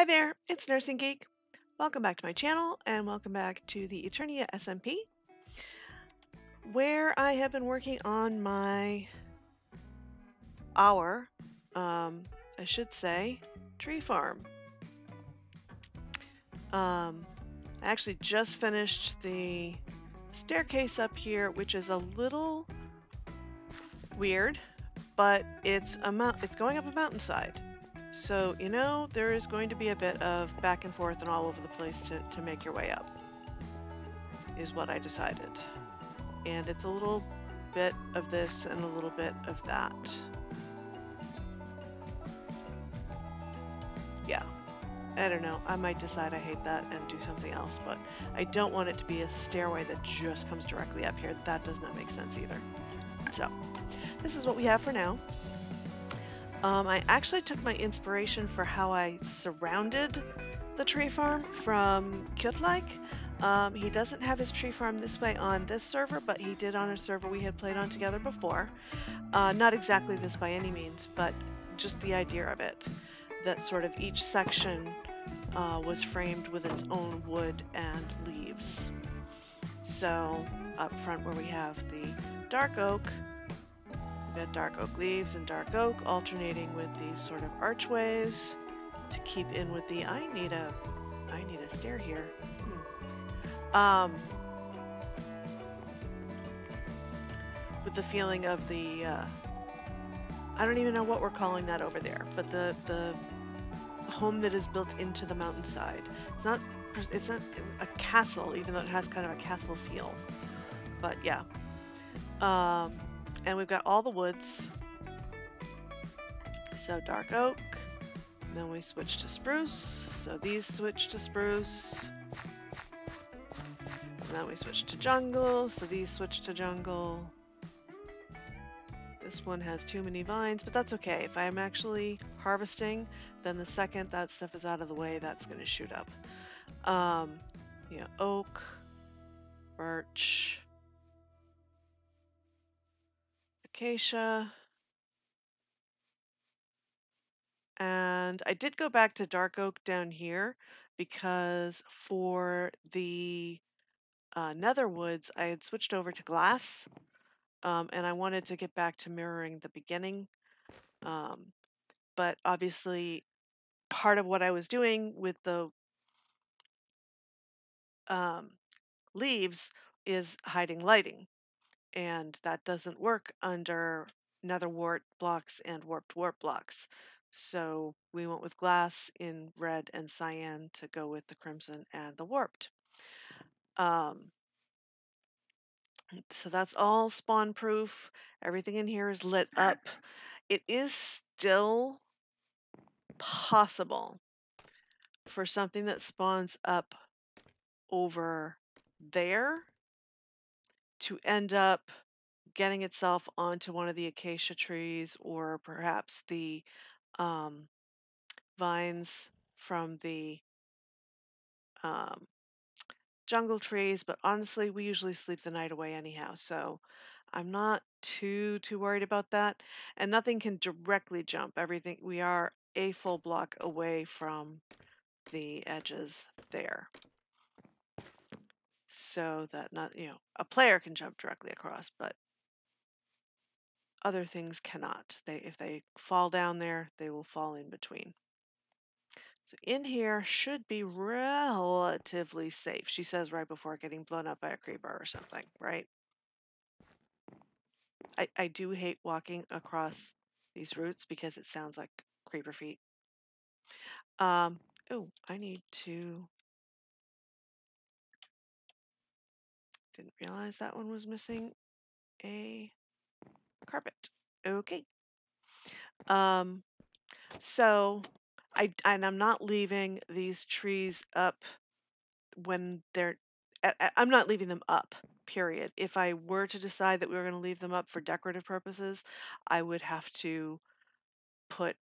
Hi there, it's Nursing Geek. Welcome back to my channel and welcome back to the Eternia SMP, where I have been working on our, I should say, tree farm. I actually just finished the staircase up here, which is a little weird, but it's going up a mountainside. So, there is going to be a bit of back and forth and all over the place to make your way up, is what I decided. And it's a little bit of this and a little bit of that. Yeah, I don't know. I might decide I hate that and do something else, but I don't want it to be a stairway that just comes directly up here. That does not make sense either. So, this is what we have for now. I actually took my inspiration for how I surrounded the tree farm from Kyotlike. He doesn't have his tree farm this way on this server, but he did on a server we had played on together before. Not exactly this by any means, but just the idea of it. That sort of each section was framed with its own wood and leaves. So up front where we have the dark oak, we've got dark oak leaves and dark oak alternating with these sort of archways to keep in with the, I need a stair here. With the feeling of the, I don't even know what we're calling that over there, but the home that is built into the mountainside. It's not a castle, even though it has kind of a castle feel. But yeah. And we've got all the woods. So dark oak. And then we switch to spruce. So these switch to spruce. And then we switch to jungle. So these switch to jungle. This one has too many vines, but that's okay. If I'm actually harvesting, then the second that stuff is out of the way, that's going to shoot up. Oak, birch, acacia. And I did go back to dark oak down here because for the nether woods, I had switched over to glass. And I wanted to get back to mirroring the beginning. But obviously, part of what I was doing with the leaves is hiding lighting, and that doesn't work under nether wart blocks and warped wart blocks. So we went with glass in red and cyan to go with the crimson and the warped. So that's all spawn proof. Everything in here is lit up. It is still possible for something that spawns up over there to end up getting itself onto one of the acacia trees or perhaps the vines from the um, jungle trees. But honestly, we usually sleep the night away anyhow, so I'm not too worried about that. And nothing can directly jump. Everything, we are a full block away from the edges there. So that not, a player can jump directly across, but other things cannot. If they fall down there, they will fall in between. So in here should be relatively safe. She says right before getting blown up by a creeper or something, right? I do hate walking across these routes because it sounds like creeper feet. Oh, I need to... Didn't realize that one was missing a carpet. Okay. So I'm not leaving these trees up when they're... I'm not leaving them up, period. If I were to decide that we were going to leave them up for decorative purposes, I would have to put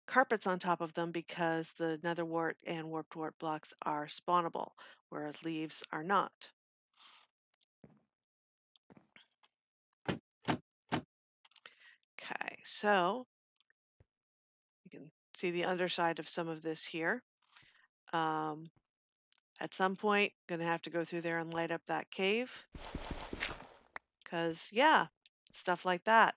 carpets on top of them because the nether wart and warped wart blocks are spawnable, whereas leaves are not. Okay, so you can see the underside of some of this here. Um, at some point, gonna have to go through there and light up that cave. Because, yeah, stuff like that.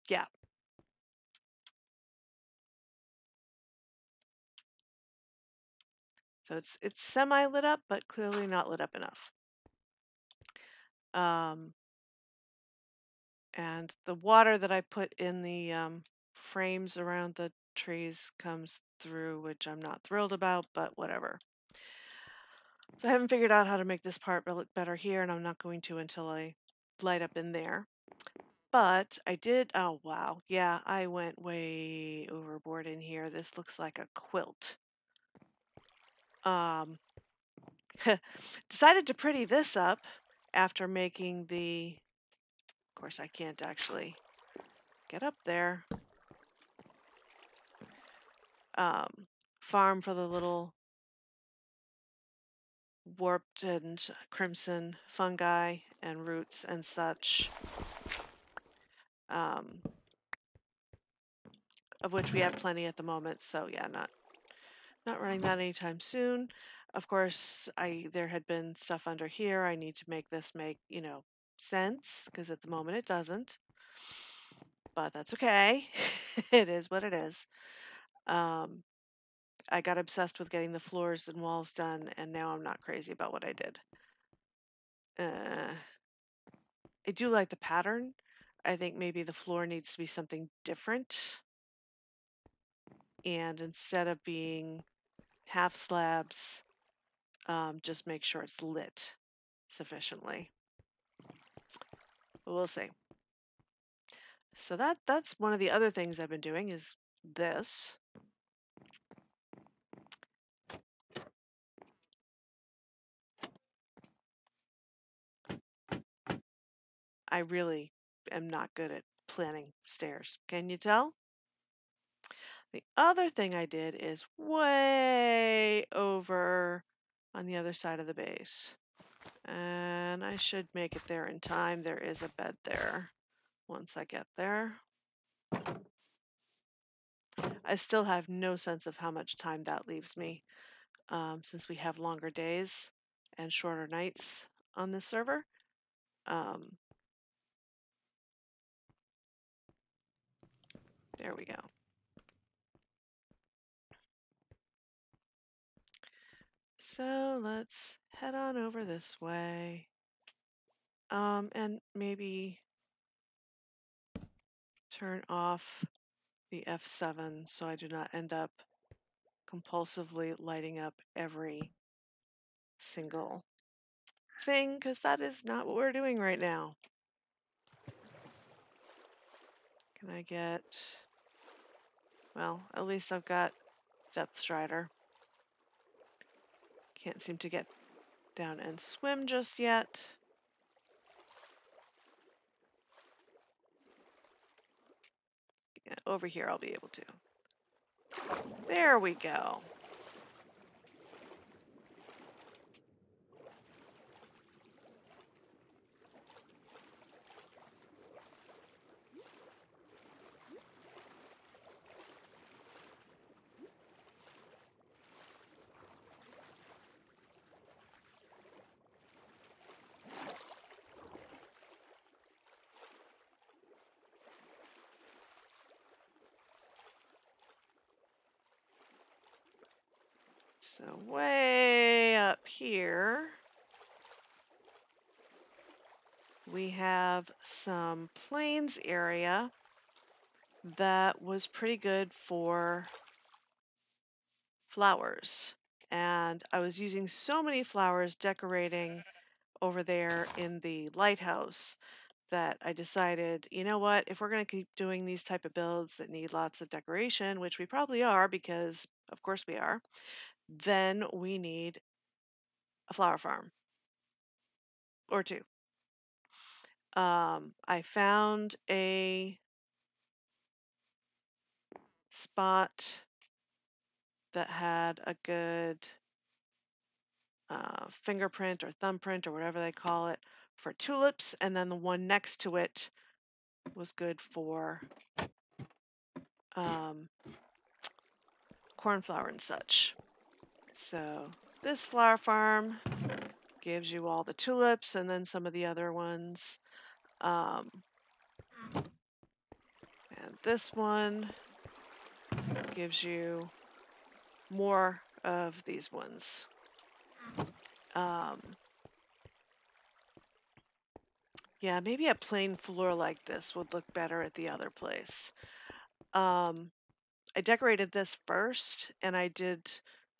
Yeah. So it's semi lit up, but clearly not lit up enough. Um, and the water that I put in the frames around the trees comes through, which I'm not thrilled about, but whatever. So I haven't figured out how to make this part look better here, and I'm not going to until I light up in there. But I did, oh wow, yeah, I went way overboard in here. This looks like a quilt. Um, decided to pretty this up after making the, of course I can't actually get up there, um, farm for the little warped and crimson fungi and roots and such, um, of which we have plenty at the moment. So yeah, not running that anytime soon. Of course, there had been stuff under here. I need to make this make, sense because at the moment it doesn't. But that's okay. It is what it is. Um, I got obsessed with getting the floors and walls done, and now I'm not crazy about what I did. I do like the pattern. I think maybe the floor needs to be something different. And instead of being half slabs, just make sure it's lit sufficiently. But we'll see. So that's one of the other things I've been doing is this. I really am not good at planning stairs. Can you tell? The other thing I did is way over on the other side of the base. And I should make it there in time. There is a bed there once I get there. I still have no sense of how much time that leaves me, since we have longer days and shorter nights on this server. Um, there we go. So let's head on over this way. And maybe turn off the F7 so I do not end up compulsively lighting up every single thing, because that is not what we're doing right now. Can I get, well, at least I've got Depth Strider. Can't seem to get down and swim just yet. Yeah, over here I'll be able to. There we go. So way up here, we have some plains area that was pretty good for flowers. And I was using so many flowers decorating over there in the lighthouse that I decided, you know what, if we're going to keep doing these type of builds that need lots of decoration, which we probably are because of course we are, then we need a flower farm or two. I found a spot that had a good fingerprint or thumbprint or whatever they call it for tulips, and then the one next to it was good for um, cornflower and such. So this flower farm gives you all the tulips and then some of the other ones. Um, and this one gives you more of these ones. Um, yeah, maybe a plain floor like this would look better at the other place. Um, I decorated this first and I did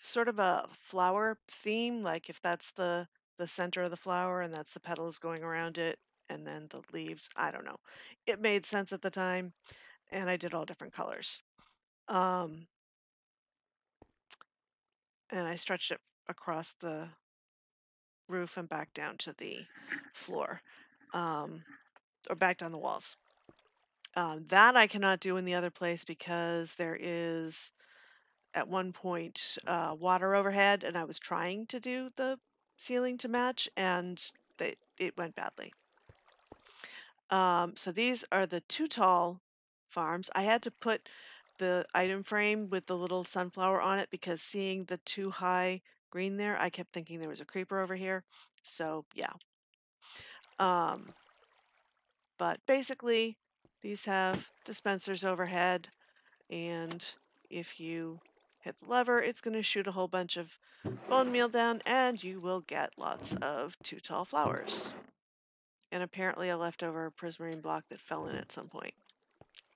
sort of a flower theme, like if that's the center of the flower and that's the petals going around it and then the leaves, I don't know. It made sense at the time and I did all different colors. Um, and I stretched it across the roof and back down to the floor, um, or back down the walls. That I cannot do in the other place because there is at one point water overhead, and I was trying to do the ceiling to match, and it went badly. So these are the too tall farms. I had to put the item frame with the little sunflower on it because seeing the too high green there, I kept thinking there was a creeper over here. So yeah. Um, but basically, these have dispensers overhead, and if you hit the lever, it's going to shoot a whole bunch of bone meal down, and you will get lots of too tall flowers. And apparently a leftover prismarine block that fell in at some point.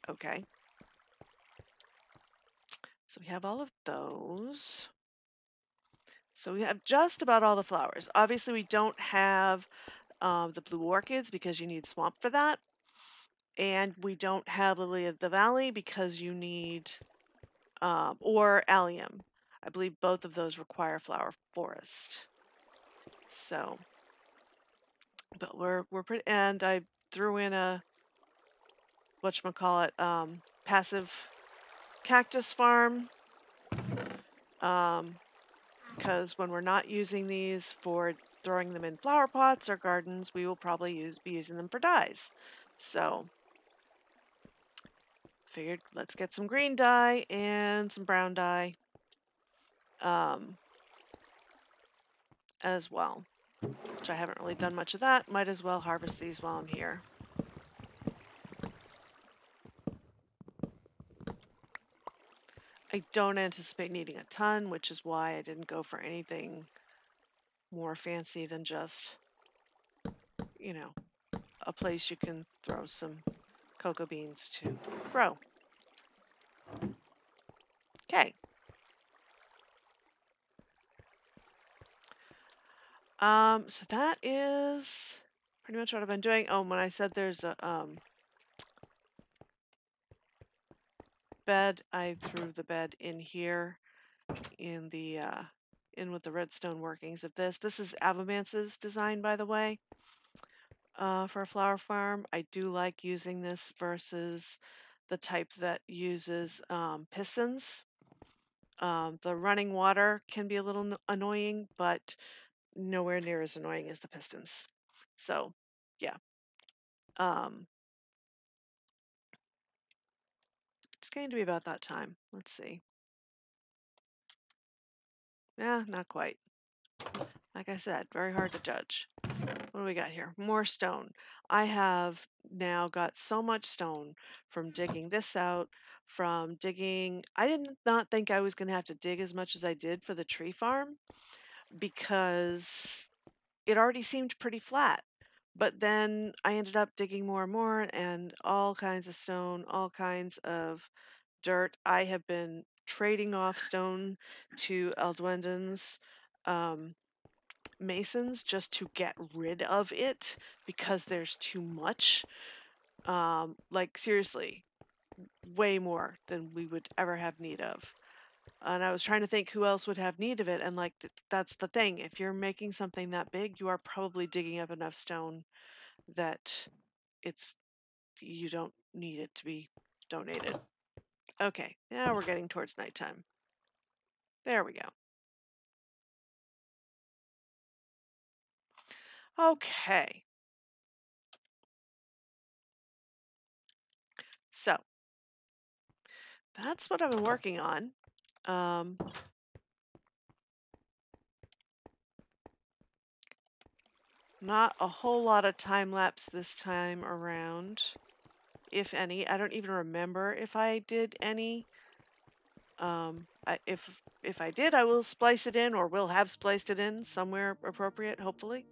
Okay. So we have all of those. So we have just about all the flowers. Obviously, we don't have the blue orchids because you need swamp for that. And we don't have lily of the valley because you need, or allium. I believe both of those require flower forest. So, but we're pretty, and I threw in a whatchamacallit, passive cactus farm. Because when we're not using these for throwing them in flower pots or gardens, we will probably be using them for dyes. So figured let's get some green dye and some brown dye um, as well, which I haven't really done much of that. Might as well harvest these while I'm here. I don't anticipate needing a ton, which is why I didn't go for anything more fancy than just, you know, a place you can throw some cocoa beans to grow. Okay. So that is pretty much what I've been doing. Oh, when I said there's a bed, I threw the bed in here in the in with the redstone workings of this. This is Avamance's design, by the way, for a flower farm. I do like using this versus the type that uses pistons. The running water can be a little annoying, but nowhere near as annoying as the pistons. So, yeah. Um, it's going to be about that time. Let's see. Yeah, not quite. Like I said, very hard to judge. What do we got here? More stone. I have now got so much stone from digging this out, from digging. I did not think I was going to have to dig as much as I did for the tree farm because it already seemed pretty flat. But then I ended up digging more and more and all kinds of stone, all kinds of dirt. I have been trading off stone to Alduendans. Um, masons just to get rid of it because there's too much. Like seriously, way more than we would ever have need of. And I was trying to think who else would have need of it. And like that's the thing. If you're making something that big, you are probably digging up enough stone that it's you don't need it to be donated. Okay, now we're getting towards nighttime. There we go. Okay, so that's what I've been working on. Um, Not a whole lot of time lapse this time around, if any. I don't even remember if I did any. If I did, I will splice it in, or will have spliced it in somewhere appropriate, hopefully.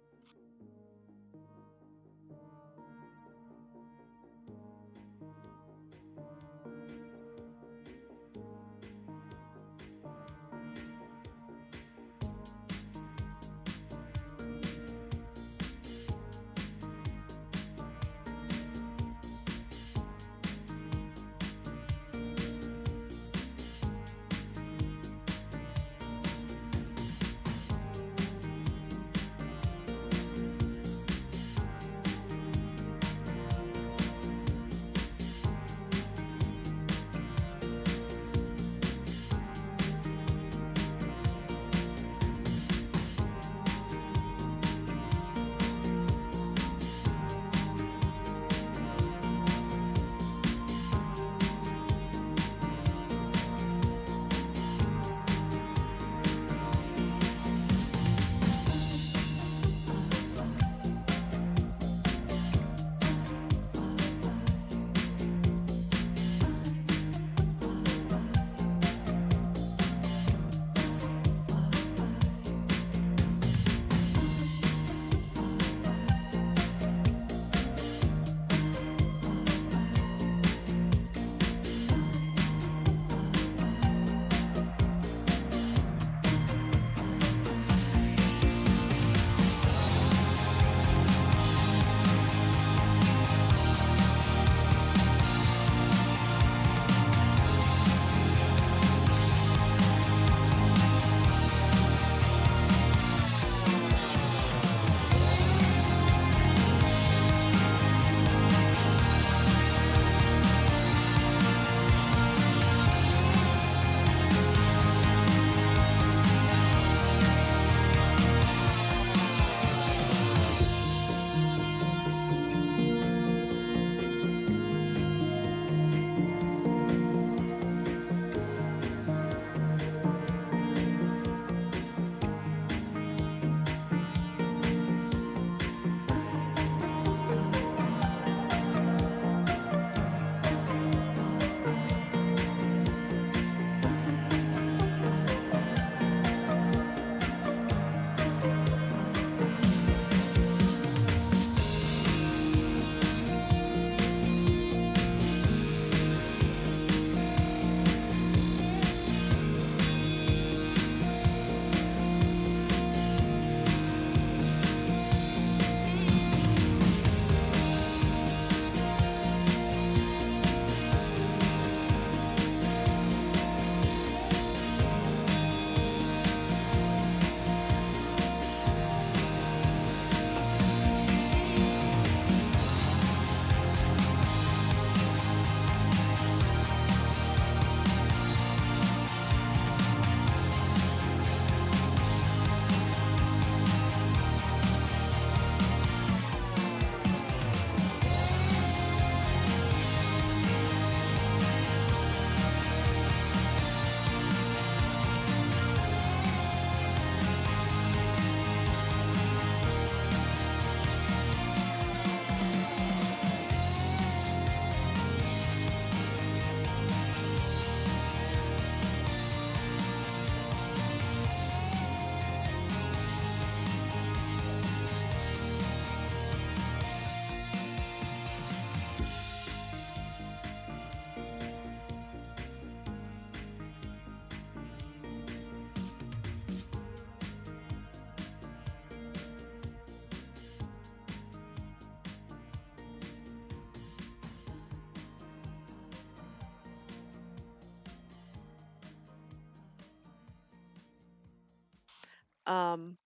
Um,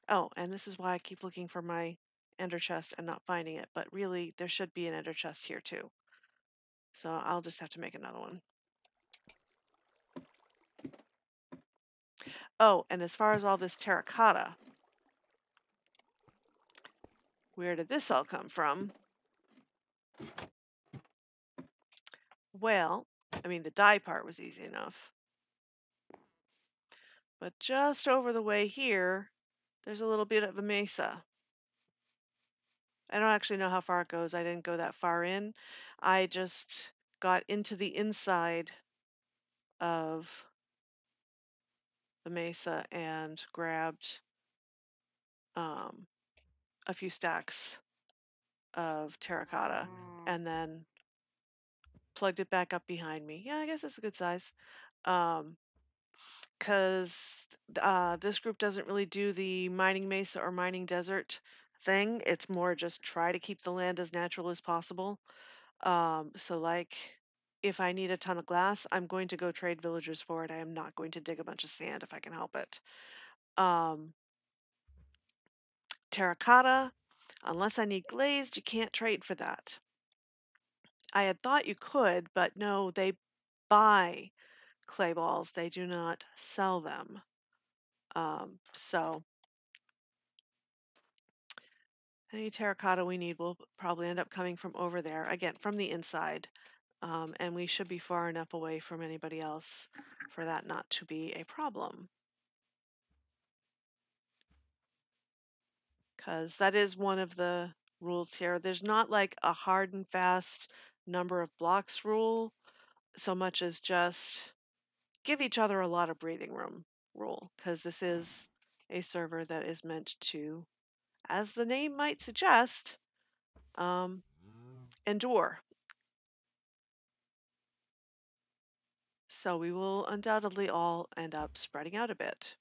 oh, and this is why I keep looking for my ender chest and not finding it, but really there should be an ender chest here too. So I'll just have to make another one. Oh, and as far as all this terracotta, where did this all come from? Well, I mean, the dye part was easy enough. But just over the way here, there's a little bit of a mesa. I don't actually know how far it goes. I didn't go that far in. I just got into the inside of the mesa and grabbed um, a few stacks of terracotta and then plugged it back up behind me. Yeah, I guess it's a good size. Because this group doesn't really do the mining mesa or mining desert thing. It's more just try to keep the land as natural as possible. So like if I need a ton of glass, I'm going to go trade villagers for it. I am not going to dig a bunch of sand if I can help it. Terracotta, unless I need glazed, you can't trade for that. I had thought you could, but no, they buy clay balls. They do not sell them. So any terracotta we need will probably end up coming from over there, again, from the inside. And we should be far enough away from anybody else for that not to be a problem. Because that is one of the rules here. There's not like a hard and fast number of blocks rule, so much as just give each other a lot of breathing room rule, because this is a server that is meant to, as the name might suggest, endure. So we will undoubtedly all end up spreading out a bit.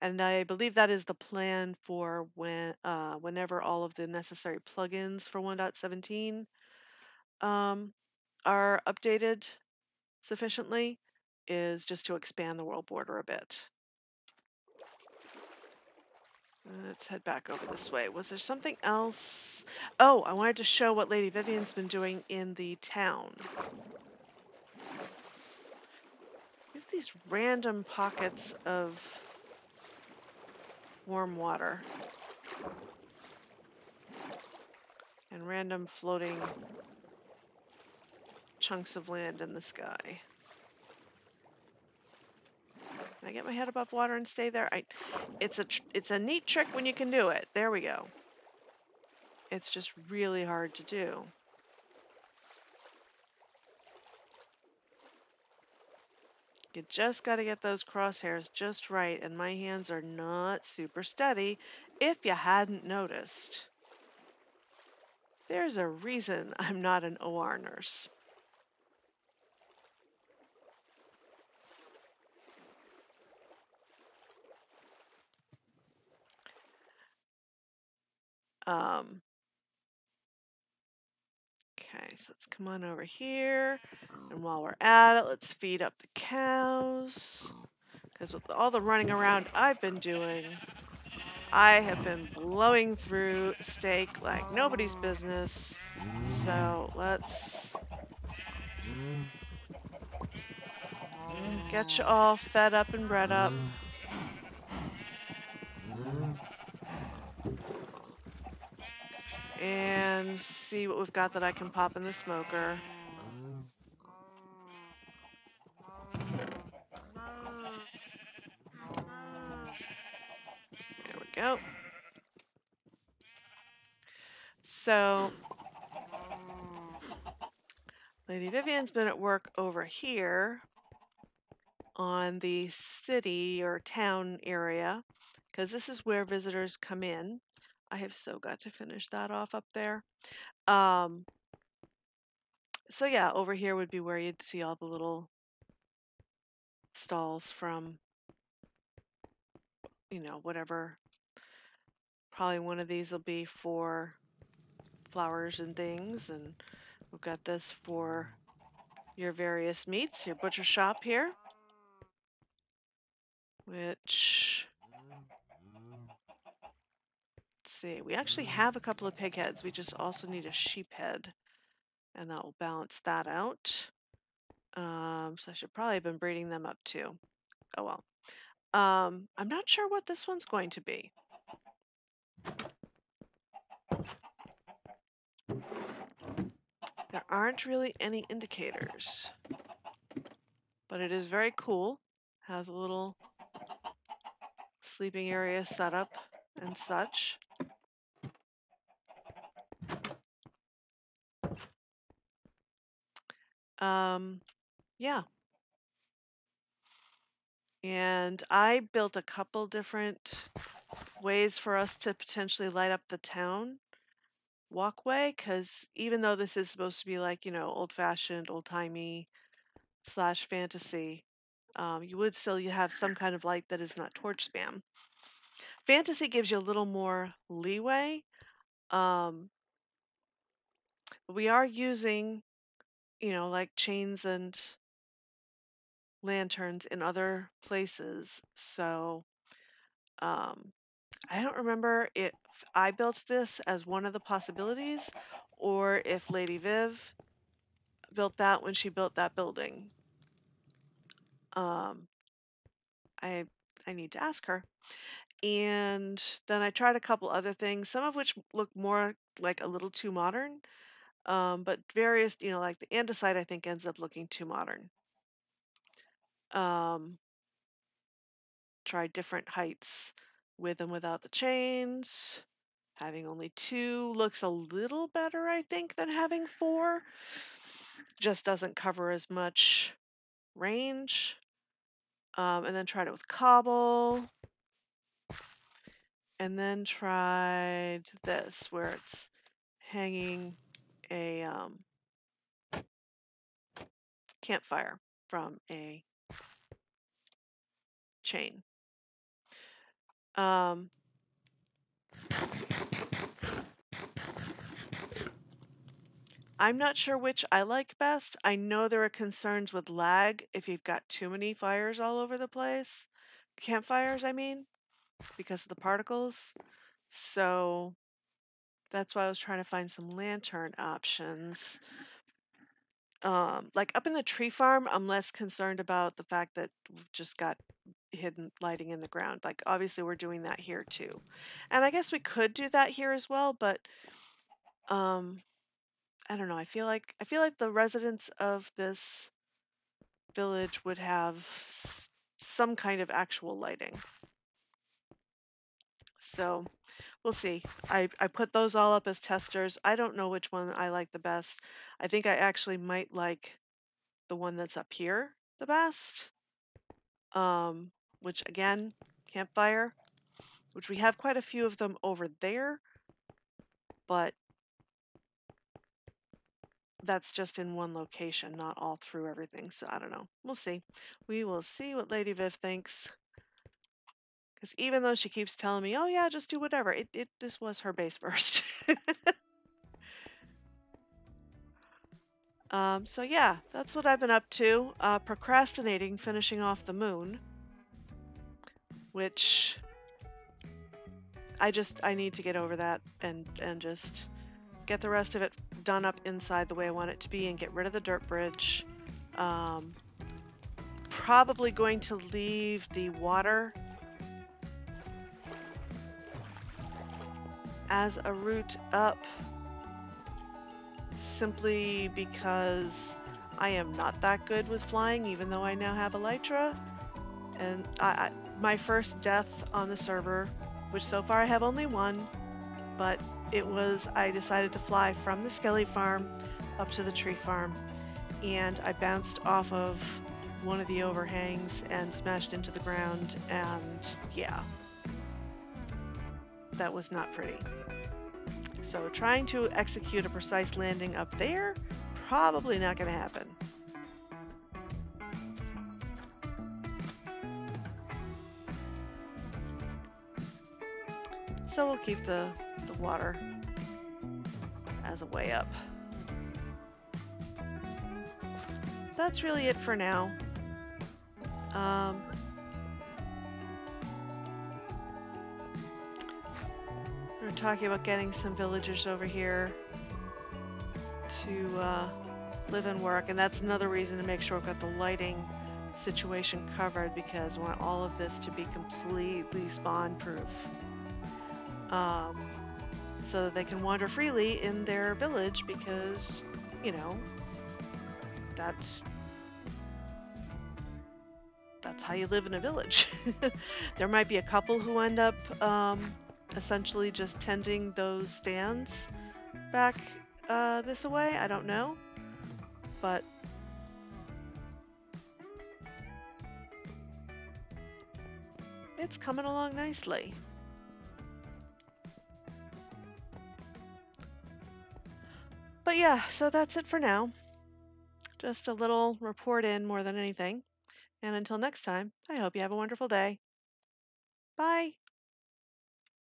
And I believe that is the plan for whenever all of the necessary plugins for 1.17 are updated sufficiently, is just to expand the world border a bit. Let's head back over this way. Was there something else? Oh, I wanted to show what Lady Vivian's been doing in the town. We have these random pockets of warm water and random floating chunks of land in the sky. Can I get my head above water and stay there? It's a neat trick when you can do it. There we go. It's just really hard to do. You just got to get those crosshairs just right, and my hands are not super steady, if you hadn't noticed. There's a reason I'm not an OR nurse. Okay, so let's come on over here. And while we're at it, let's feed up the cows. Because with all the running around I've been doing, I have been blowing through steak like nobody's business. So let's get you all fed up and bred up. And see what we've got that I can pop in the smoker. There we go. So Lady Vivian's been at work over here on the city or town area, because this is where visitors come in. I have so got to finish that off up there. So yeah, over here would be where you'd see all the little stalls from, whatever. Probably one of these will be for flowers and things, and we've got this for your various meats, your butcher shop here, which, let's see, we actually have a couple of pig heads. We just also need a sheep head. and that will balance that out. So I should probably have been breeding them up too. Oh well. I'm not sure what this one's going to be. There aren't really any indicators, but it is very cool. Has a little sleeping area set up and such. Yeah. And I built a couple different ways for us to potentially light up the town walkway, because even though this is supposed to be like, old-fashioned, old-timey slash fantasy, you would still you have some kind of light that is not torch spam. Fantasy gives you a little more leeway. Um, we are using, like chains and lanterns in other places. So um, I don't remember if I built this as one of the possibilities or if Lady Viv built that when she built that building. Um, I I need to ask her. And then I tried a couple other things, some of which look more like a little too modern. But various, like the andesite, I think ends up looking too modern. Um, tried different heights with and without the chains. Having only 2 looks a little better, I think, than having 4. Just doesn't cover as much range. And then tried it with cobble. And then tried this, where it's hanging a campfire from a chain. Um, I'm not sure which I like best. I know there are concerns with lag if you've got too many fires all over the place. Campfires, I mean, because of the particles. So that's why I was trying to find some lantern options. Like up in the tree farm, I'm less concerned about the fact that we've just got hidden lighting in the ground. Like obviously we're doing that here too. And I guess we could do that here as well, but um I don't know. I feel like the residents of this village would have some kind of actual lighting. So we'll see. I put those all up as testers. I don't know which one I like the best. I think I actually might like the one that's up here the best. Um, which again, campfire, which we have quite a few of them over there, but that's just in one location, not all through everything. So I don't know. We'll see. We will see what Lady Viv thinks. Because even though she keeps telling me, oh yeah, just do whatever, this was her base first. So yeah, that's what I've been up to. Procrastinating finishing off the moon, which I need to get over that and just get the rest of it done up inside the way I want it to be and get rid of the dirt bridge. Probably going to leave the water as a route up simply because I am not that good with flying, even though I now have Elytra. And my first death on the server, which so far I have only one, but I decided to fly from the Skelly farm up to the tree farm, and I bounced off of one of the overhangs and smashed into the ground, and yeah, that was not pretty. So trying to execute a precise landing up there, probably not going to happen. So we'll keep the water as a way up. That's really it for now. We're talking about getting some villagers over here to live and work, and that's another reason to make sure we've got the lighting situation covered because we want all of this to be completely spawn proof. So that they can wander freely in their village because, you know, that's how you live in a village. There might be a couple who end up essentially just tending those stands back this away. I don't know, but it's coming along nicely. But yeah, so that's it for now. Just a little report in more than anything. And until next time, I hope you have a wonderful day. Bye.